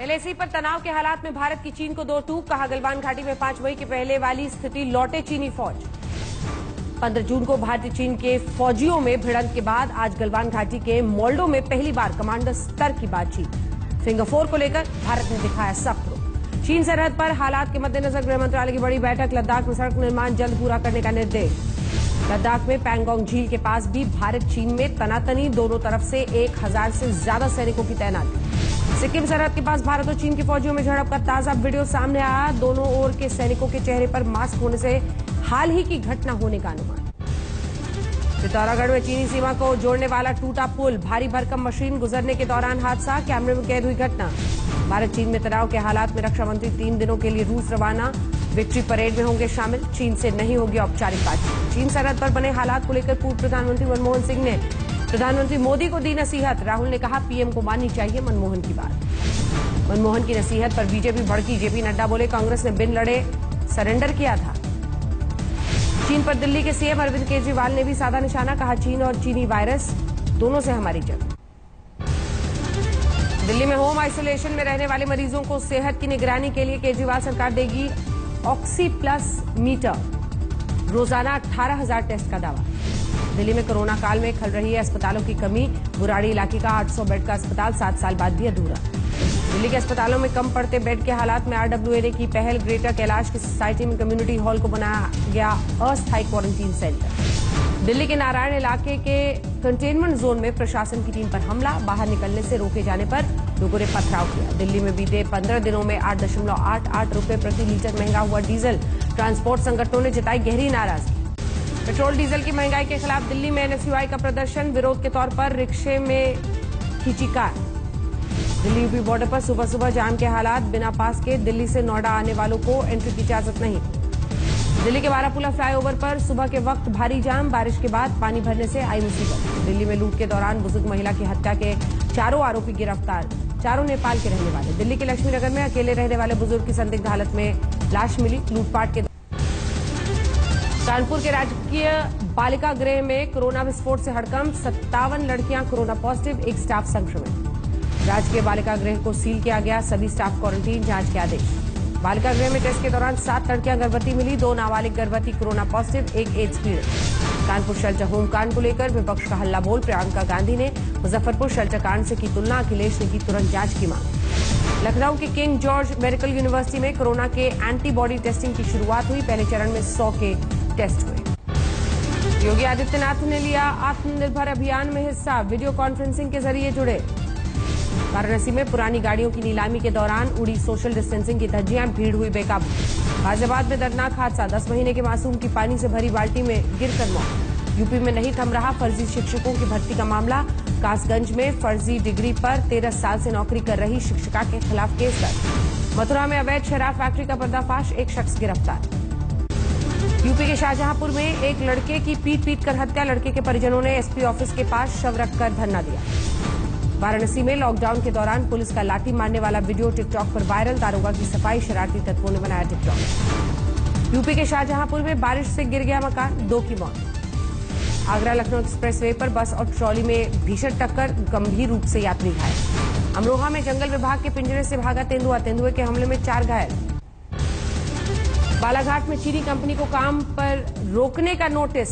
LAC पर तनाव के हालात में भारत की चीन को दो टूक, कहा गलवान घाटी में 5 मई के पहले वाली स्थिति लौटे चीनी फौज। 15 जून को भारतीय चीन के फौजियों में भिड़ंत के बाद आज गलवान घाटी के मोल्डो में पहली बार कमांडर स्तर की बातचीत। फिंगर 4 को लेकर भारत ने दिखाया सख्त रुख। चीन सरहद पर हालात के मद्देनजर गृह मंत्रालय की बड़ी बैठक। लद्दाख में सड़क निर्माण जल्द पूरा करने का निर्देश। लद्दाख में पैंगोंग झील के पास भी भारत चीन में तनातनी, दोनों तरफ से 1000 से ज्यादा सैनिकों की तैनाती। सिक्किम सरहद के पास भारत और चीन की फौजियों में झड़प का ताजा वीडियो सामने आया। दोनों ओर के सैनिकों के चेहरे पर मास्क होने से हाल ही की घटना होने का अनुमान। पिथौरागढ़ में चीनी सीमा को जोड़ने वाला टूटा पुल, भारी भरकम मशीन गुजरने के दौरान हादसा, कैमरे में कैद हुई घटना। भारत चीन में तनाव के हालात में रक्षा मंत्री 3 दिनों के लिए रूस रवाना। विक्ट्री परेड में होंगे शामिल। चीन से नहीं होगी औपचारिक बातचीत। चीन सरहद पर बने हालात को लेकर पूर्व प्रधानमंत्री मनमोहन सिंह ने प्रधानमंत्री मोदी को दी नसीहत। राहुल ने कहा पीएम को माननी चाहिए मनमोहन की बात। मनमोहन की नसीहत पर बीजेपी भड़की। जेपी नड्डा बोले कांग्रेस ने बिन लड़े सरेंडर किया था। चीन पर दिल्ली के सीएम अरविंद केजरीवाल ने भी साधा निशाना, कहा चीन और चीनी वायरस दोनों से हमारी जंग। दिल्ली में होम आइसोलेशन में रहने वाले मरीजों को सेहत की निगरानी के लिए केजरीवाल सरकार देगी ऑक्सी प्लस मीटर। रोजाना 18,000 टेस्ट का दावा। दिल्ली में कोरोना काल में खल रही है अस्पतालों की कमी। बुराड़ी इलाके का 800 बेड का अस्पताल 7 साल बाद भी अधूरा। दिल्ली के अस्पतालों में कम पड़ते बेड के हालात में आरडब्ल्यूए ने की पहल। ग्रेटर कैलाश की सोसाइटी में कम्युनिटी हॉल को बनाया गया अस्थायी क्वारंटीन सेंटर। दिल्ली के नारायण इलाके के कंटेनमेंट जोन में प्रशासन की टीम पर हमला। बाहर निकलने से रोके जाने पर लोगों ने पथराव किया। दिल्ली में बीते 15 दिनों में 8.88 रुपए प्रति लीटर महंगा हुआ डीजल। ट्रांसपोर्ट संगठनों ने जताई गहरी नाराजगी। पेट्रोल डीजल की महंगाई के खिलाफ दिल्ली में एनएसयूआई का प्रदर्शन। विरोध के तौर पर रिक्शे में खींची कार। दिल्ली यूपी बॉर्डर पर सुबह सुबह जाम के हालात। बिना पास के दिल्ली से नोएडा आने वालों को एंट्री की इजाजत नहीं। दिल्ली के बारापुला फ्लाईओवर पर सुबह के वक्त भारी जाम। बारिश के बाद पानी भरने से आई मुसीबत। दिल्ली में लूट के दौरान बुजुर्ग महिला की हत्या के 4 आरोपी गिरफ्तार। चारों नेपाल के रहने वाले। दिल्ली के लक्ष्मीनगर में अकेले रहने वाले बुजुर्ग की संदिग्ध हालत में लाश मिली। लूटपाट के कानपुर के राजकीय बालिका गृह में कोरोना विस्फोट से हड़कंप। 57 लड़कियां कोरोना पॉजिटिव, एक स्टाफ संक्रमित। राजकीय बालिका गृह को सील किया गया। सभी स्टाफ क्वारंटीन, जांच के आदेश। बालिका गृह में टेस्ट के दौरान 7 लड़कियां गर्भवती मिली। 2 नाबालिग गर्भवती कोरोना पॉजिटिव, एक एड्स पीड़ित। कानपुर शेल्टर होम कांड को लेकर विपक्ष का हल्ला बोल। प्रियंका गांधी ने मुजफ्फरपुर शेल्टर कांड से की तुलना। अखिलेश ने की तुरंत जांच की मांग। लखनऊ के किंग जॉर्ज मेडिकल यूनिवर्सिटी में कोरोना के एंटीबॉडी टेस्टिंग की शुरुआत हुई। पहले चरण में 100 के टेस्ट हुए। योगी आदित्यनाथ ने लिया आत्मनिर्भर अभियान में हिस्सा। वीडियो कॉन्फ्रेंसिंग के जरिए जुड़े। वाराणसी में पुरानी गाड़ियों की नीलामी के दौरान उड़ी सोशल डिस्टेंसिंग की धज्जियां। भीड़ हुई बेकाबू। गाजियाबाद में दर्दनाक हादसा। 10 महीने के मासूम की पानी से भरी बाल्टी में गिरकर मौत। यूपी में नहीं थम रहा फर्जी शिक्षकों की भर्ती का मामला। कासगंज में फर्जी डिग्री पर 13 साल से नौकरी कर रही शिक्षिका के खिलाफ केस दर्ज। मथुरा में अवैध शराब फैक्ट्री का पर्दाफाश। एक शख्स गिरफ्तार। यूपी के शाहजहांपुर में एक लड़के की पीट कर हत्या। लड़के के परिजनों ने एसपी ऑफिस के पास शव रखकर धरना दिया। वाराणसी में लॉकडाउन के दौरान पुलिस का लाठी मारने वाला वीडियो टिकटॉक पर वायरल। दारोगा की सफाई, शरारती तत्वों ने बनाया टिकटॉक। यूपी के शाहजहांपुर में बारिश से गिर गया मकान, 2 की मौत। आगरा लखनऊ एक्सप्रेसवे पर बस और ट्रॉली में भीषण टक्कर, गंभीर रूप से यात्री घायल। अमरोहा में जंगल विभाग के पिंजरे से भागा तेंदुआ। तेंदुए के हमले में 4 घायल। बालाघाट में चीनी कंपनी को काम पर रोकने का नोटिस।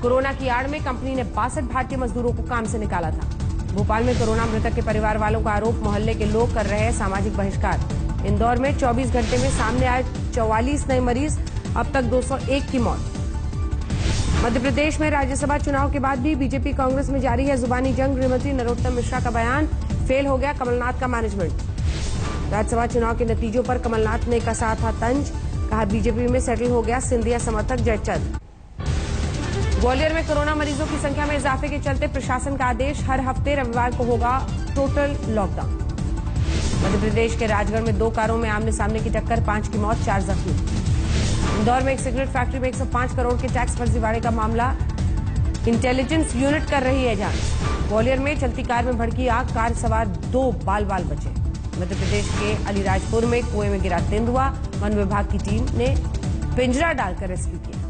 कोरोना की आड़ में कंपनी ने 62 भारतीय मजदूरों को काम से निकाला था। भोपाल में कोरोना मृतक के परिवार वालों का आरोप, मोहल्ले के लोग कर रहे हैं सामाजिक बहिष्कार। इंदौर में 24 घंटे में सामने आए 44 नए मरीज। अब तक 201 की मौत। मध्य प्रदेश में राज्यसभा चुनाव के बाद भी बीजेपी कांग्रेस में जारी है जुबानी जंग। गृहमंत्री नरोत्तम मिश्रा का बयान, फेल हो गया कमलनाथ का मैनेजमेंट। राज्यसभा चुनाव के नतीजों पर कमलनाथ ने कसा था तंज। कहा बीजेपी में सेटल हो गया सिंधिया समर्थक जयचंद। ग्वालियर में कोरोना मरीजों की संख्या में इजाफे के चलते प्रशासन का आदेश, हर हफ्ते रविवार को होगा टोटल लॉकडाउन। मध्य प्रदेश के राजगढ़ में 2 कारों में आमने सामने की टक्कर, 5 की मौत, 4 जख्मी। इंदौर में एक सिगरेट फैक्ट्री में 105 करोड़ के टैक्स फर्जीवाड़े का मामला। इंटेलिजेंस यूनिट कर रही है जांच। ग्वालियर में चलती कार में भड़की आग, कार सवार 2 बाल बचे। मध्य प्रदेश के अलीराजपुर में कुएं में गिरा तेंदुआ। वन विभाग की टीम ने पिंजरा डालकर रेस्क्यू किया।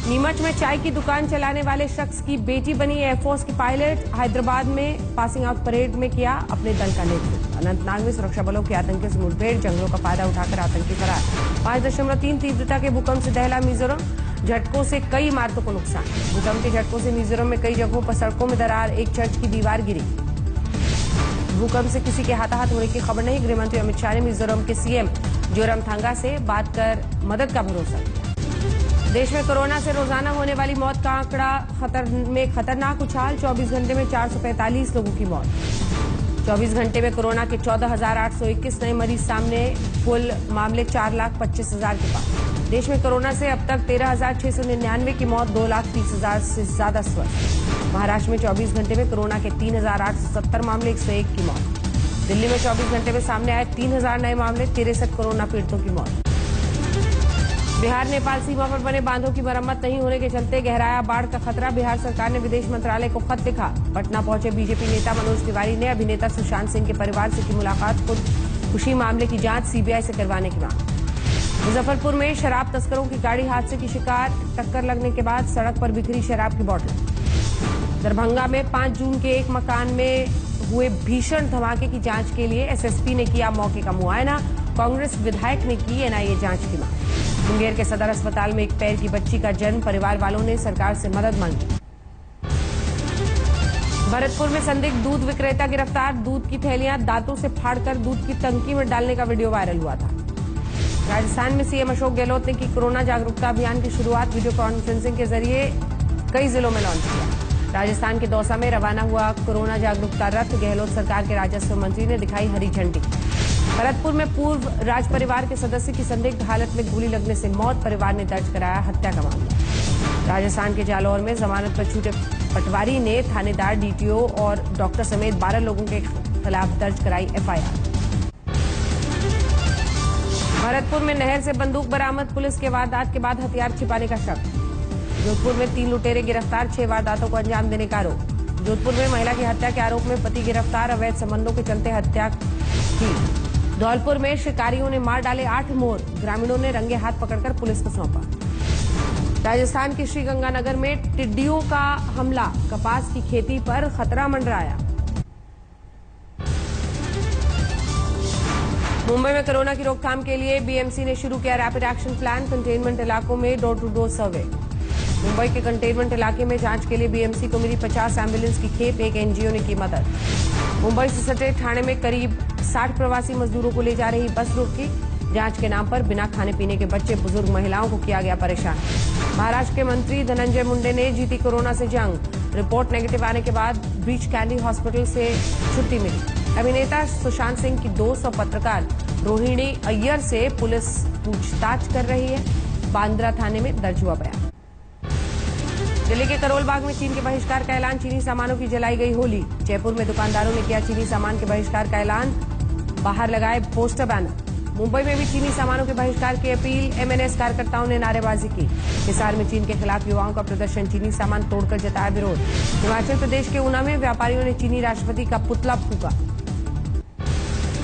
नीमच में चाय की दुकान चलाने वाले शख्स की बेटी बनी एयरफोर्स की पायलट। हैदराबाद में पासिंग आउट परेड में किया अपने दल का नेतृत्व। अनंतनाग में सुरक्षा बलों की आतंकियों से मुठभेड़, जंगलों का फायदा उठाकर आतंकी फरार। 5.3 तीव्रता के भूकंप से दहला मिजोरम, झटकों से कई इमारतों को नुकसान। भूकंप के झटकों से मिजोरम में कई जगहों पर सड़कों में दरार, एक चर्च की दीवार गिरी। भूकंप से किसी के हाथाहाथ होने की खबर नहीं। गृहमंत्री अमित शाह ने मिजोरम के सीएम जोरमथंगा से बात कर मदद का भरोसा दिया। देश में कोरोना से रोजाना होने वाली मौत का आंकड़ा खतरनाक उछाल। 24 घंटे में 445 लोगों की मौत। 24 घंटे में कोरोना के 14,821 नए मरीज सामने, कुल मामले 4,25,000 के पार। देश में कोरोना से अब तक 13,699 की मौत, 2,30,000 से ज्यादा स्वस्थ। महाराष्ट्र में 24 घंटे में कोरोना के 3,870 मामले, 101 की मौत। दिल्ली में 24 घंटे में सामने आए 3,000 नए मामले, 63 कोरोना पीड़ितों की मौत। बिहार नेपाल सीमा पर बने बांधों की मरम्मत नहीं होने के चलते गहराया बाढ़ का खतरा। बिहार सरकार ने विदेश मंत्रालय को खत लिखा। पटना पहुंचे बीजेपी नेता मनोज तिवारी ने अभिनेता सुशांत सिंह के परिवार से की मुलाकात। खुशी मामले की जांच सीबीआई से करवाने की मांग। मुजफ्फरपुर में शराब तस्करों की गाड़ी हादसे की शिकार, टक्कर लगने के बाद सड़क पर बिखरी शराब की बोतल। दरभंगा में 5 जून के एक मकान में हुए भीषण धमाके की जांच के लिए एसएसपी ने किया मौके का मुआयना। कांग्रेस विधायक ने की एनआईए जांच की मांग। मुंगेर के सदर अस्पताल में एक पैर की बच्ची का जन्म, परिवार वालों ने सरकार से मदद मांगी। भरतपुर में संदिग्ध दूध विक्रेता गिरफ्तार। दूध की थैलियां दांतों से फाड़कर दूध की टंकी में डालने का वीडियो वायरल हुआ था। राजस्थान में सीएम अशोक गहलोत ने की कोरोना जागरूकता अभियान की शुरुआत। वीडियो कॉन्फ्रेंसिंग के जरिए कई जिलों में लॉन्च किया। राजस्थान के दौसा में रवाना हुआ कोरोना जागरूकता रथ। गहलोत सरकार के राजस्व मंत्री ने दिखाई हरी झंडी। भरतपुर में पूर्व राज परिवार के सदस्य की संदिग्ध हालत में गोली लगने से मौत, परिवार ने दर्ज कराया हत्या का मामला। राजस्थान के जालौर में जमानत पर छूटे पटवारी ने थानेदार, डीटीओ और डॉक्टर समेत 12 लोगों के खिलाफ दर्ज कराई एफआईआर। भरतपुर में नहर से बंदूक बरामद, पुलिस के वारदात के बाद हथियार छिपाने का शक। जोधपुर में 3 लुटेरे गिरफ्तार, 6 वारदातों को अंजाम देने का आरोप। जोधपुर में महिला की हत्या के आरोप में पति गिरफ्तार, अवैध संबंधों के चलते हत्या की। धौलपुर में शिकारियों ने मार डाले 8 मोर, ग्रामीणों ने रंगे हाथ पकड़कर पुलिस को सौंपा। राजस्थान के श्रीगंगानगर में टिड्डियों का हमला, कपास की खेती पर खतरा मंडराया। मुंबई में कोरोना की रोकथाम के लिए बीएमसी ने शुरू किया रैपिड एक्शन प्लान। कंटेनमेंट इलाकों में door to door survey. Mumbai के कंटेनमेंट इलाके में जांच के लिए बीएमसी को मिली 50 एम्बुलेंस की खेप, एक एनजीओ ने की मदद। मुंबई से सटे ठाणे में करीब 60 प्रवासी मजदूरों को ले जा रही बस रुकी। जांच के नाम पर बिना खाने पीने के बच्चे, बुजुर्ग, महिलाओं को किया गया परेशान। महाराष्ट्र के मंत्री धनंजय मुंडे ने जीती कोरोना से जंग। रिपोर्ट नेगेटिव आने के बाद ब्रीच कैंडी हॉस्पिटल से छुट्टी मिली। अभिनेता सुशांत सिंह की दोस्त और पत्रकार रोहिणी अय्यर से पुलिस पूछताछ कर रही है। बांद्रा थाने में दर्ज हुआ बयान। दिल्ली के करोल बाग में चीन के बहिष्कार का ऐलान, चीनी सामानों की जलाई गई होली। जयपुर में दुकानदारों ने किया चीनी सामान के बहिष्कार का ऐलान, बाहर लगाए पोस्टर बैनर। मुंबई में भी चीनी सामानों के बहिष्कार की अपील, एमएनएस कार्यकर्ताओं ने नारेबाजी की। हिसार में चीन के खिलाफ युवाओं का प्रदर्शन, चीनी सामान तोड़कर जताया विरोध। हिमाचल प्रदेश के ऊना में व्यापारियों ने चीनी राष्ट्रपति का पुतला फूंका।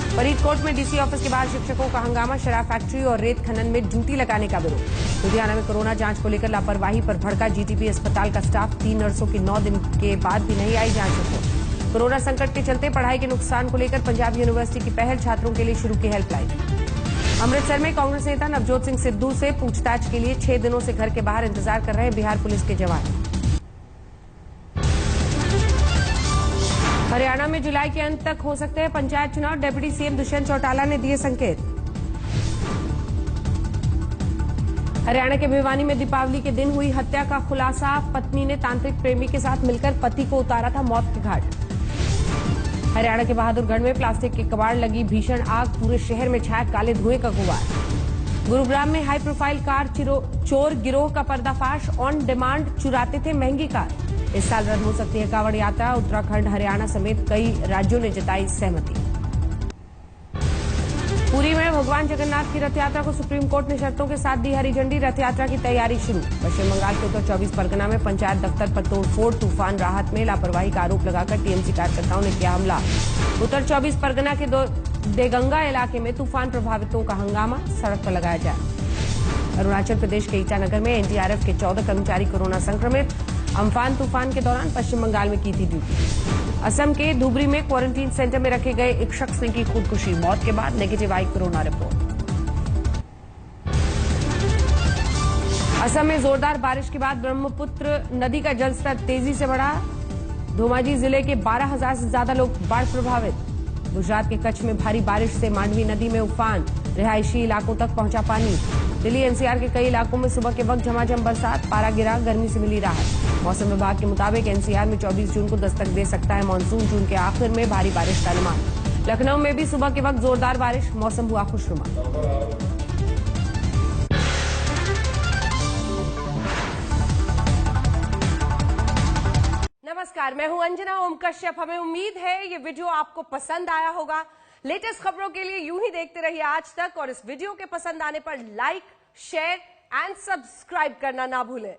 फरीदकोट में डीसी ऑफिस के बाहर शिक्षकों का हंगामा, शराब फैक्ट्री और रेत खनन में ड्यूटी लगाने का विरोध। लुधियाना में कोरोना जांच को लेकर लापरवाही पर भड़का जीटीबी अस्पताल का स्टाफ। 3 नर्सों की 9 दिन के बाद भी नहीं आई जांच रिपोर्ट। कोरोना संकट के चलते पढ़ाई के नुकसान को लेकर पंजाब यूनिवर्सिटी की पहल, छात्रों के लिए शुरू की हेल्पलाइन। अमृतसर में कांग्रेस नेता नवजोत सिंह सिद्धू से पूछताछ के लिए 6 दिनों से घर के बाहर इंतजार कर रहे बिहार पुलिस के जवान। हरियाणा में जुलाई के अंत तक हो सकते हैं पंचायत चुनाव, डिप्टी सीएम दुष्यंत चौटाला ने दिए संकेत। हरियाणा के भिवानी में दीपावली के दिन हुई हत्या का खुलासा, पत्नी ने तांत्रिक प्रेमी के साथ मिलकर पति को उतारा था मौत के घाट। हरियाणा के बहादुरगढ़ में प्लास्टिक के कबाड़ लगी भीषण आग, पूरे शहर में छाया काले धुएं का गुबार। गुरुग्राम में हाई प्रोफाइल कार चोर गिरोह का पर्दाफाश, ऑन डिमांड चुराते थे महंगी कार। इस साल रद्द हो सकती है कांवड़ यात्रा, उत्तराखंड, हरियाणा समेत कई राज्यों ने जताई सहमति। पुरी में भगवान जगन्नाथ की रथ यात्रा को सुप्रीम कोर्ट ने शर्तों के साथ दी हरी झंडी, रथ यात्रा की तैयारी शुरू। पश्चिम बंगाल के उत्तर 24 परगना में पंचायत दफ्तर पर तोड़फोड़, तूफान राहत में लापरवाही का आरोप लगाकर टीएमसी कार्यकर्ताओं ने किया हमला। उत्तर 24 परगना के देगंगा इलाके में तूफान प्रभावितों का हंगामा, सड़क पर लगाया जाए। अरुणाचल प्रदेश के ईटानगर में एनडीआरएफ के 14 कर्मचारी कोरोना संक्रमित। अम्फान तूफान के दौरान पश्चिम बंगाल में की थी ड्यूटी। असम के धुबरी में क्वारंटीन सेंटर में रखे गए एक शख्स ने की खुदकुशी। मौत के बाद नेगेटिव आई कोरोना रिपोर्ट। असम में जोरदार बारिश के बाद ब्रह्मपुत्र नदी का जलस्तर तेजी से बढ़ा। धोमाजी जिले के 12,000 से ज्यादा लोग बाढ़ प्रभावित। गुजरात के कच्छ में भारी बारिश से मांडवी नदी में उफान। रिहायशी इलाकों तक पहुंचा पानी। दिल्ली एनसीआर के कई इलाकों में सुबह के वक्त झमाझम बरसात, पारा गिरा, गर्मी से मिली राहत। मौसम विभाग के मुताबिक एनसीआर में 24 जून को दस्तक दे सकता है मानसून। जून के आखिर में भारी बारिश का अनुमान। लखनऊ में भी सुबह के वक्त जोरदार बारिश, मौसम हुआ खुशनुमा। नमस्कार, मैं हूं अंजना ओम कश्यप। हमें उम्मीद है ये वीडियो आपको पसंद आया होगा। लेटेस्ट खबरों के लिए यूं ही देखते रहिए आज तक, और इस वीडियो के पसंद आने पर लाइक, शेयर एंड सब्सक्राइब करना ना भूलें।